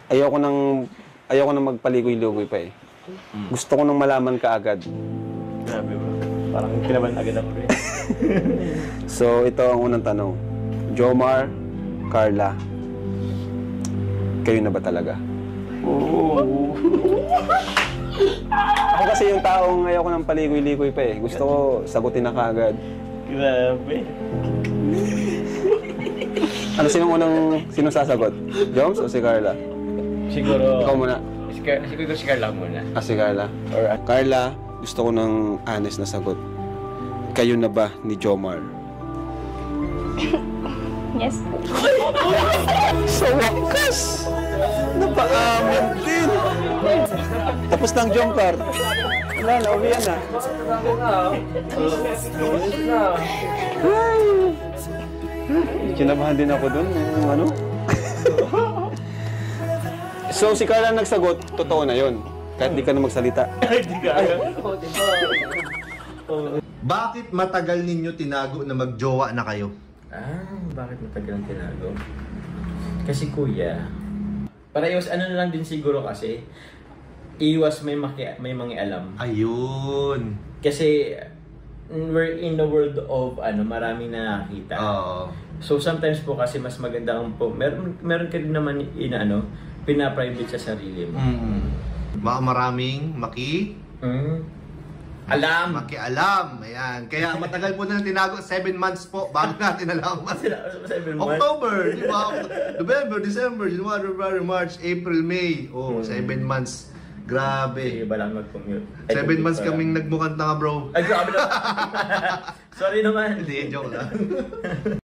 ayoko nang magpaligoy-ligoy pa eh. Gusto ko nang malaman ka agad. Grabe ba? Parang kinabahan agad ako rin. So, ito ang unang tanong. Jomar, Carla, kayo na ba talaga? Oo. Ako kasi yung taong ayoko nang paligoy-ligoy pa eh. Gusto ko sagutin na kaagad. Grabe. Ano, sinong sasagot? Joms o si Carla? Siguro... Ikaw muna. Siguro si Carla muna. Ah, si Carla. Alright. Carla, gusto ko ng honest na sagot. Kayo na ba ni Jomar? Yes po. Sa wakas! Napaamin din! Tapos ng jump car. Wala na, uwian na. Ay! Kinabahan din ako dun. Ano? So, si Carla nagsagot, totoo na yun. Kahit di ka na magsalita. Hindi ka. Bakit matagal ninyo tinago na magjowa na kayo? Bakit matagal ang tinago? Kasi kuya, para iwas ano na lang din siguro kasi, iwas may mangialam. Ayun. Kasi, we're in the world of maraming nakakita. Oo. So sometimes po kasi mas maganda ang po, meron ka din naman pina-private sa sarili mo. Maraming Alam! makialam. Ayan. Kaya matagal po na tinago, 7 months po bago natin nalaman. October, di ba? November, December, January, February, March, April, May. Oh, 7 months. Grabe. Iba lang mag-commute. 7 months kaming nagmukhang tanga, bro. Ay, grabe na. Sorry naman. Hindi, joke lang.